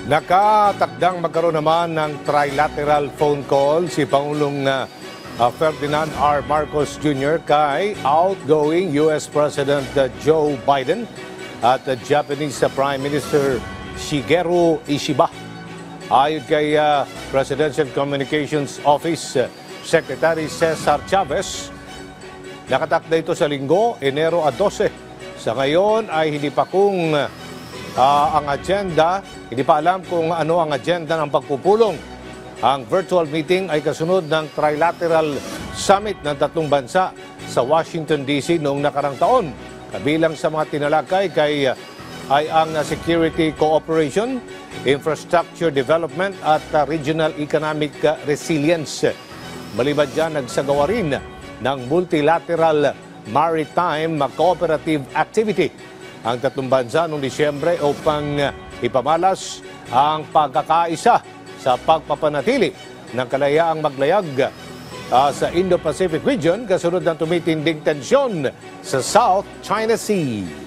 Nakatakdang magkaroon naman ng trilateral phone call si Pangulong Ferdinand R. Marcos Jr. kay outgoing U.S. President Joe Biden at Japanese Prime Minister Shigeru Ishiba. Ayon kay Presidential Communications Office Secretary Cesar Chavez, nakatakda ito sa Linggo, Enero 12. Sa ngayon ay hindi pa hindi pa alam kung ano ang agenda ng pagpupulong. Ang virtual meeting ay kasunod ng trilateral summit ng tatlong bansa sa Washington, D.C. noong nakarang taon. Kabilang sa mga tinalakay ay ang security cooperation, infrastructure development at regional economic resilience. Maliban dyan, nagsagawa rin ng multilateral maritime cooperative activity ang tatlong bansa noong Disyembre upang ipamalas ang pagkakaisa sa pagpapanatili ng kalayaang maglayag sa Indo-Pacific region kasunod ng tumitinding tensyon sa South China Sea.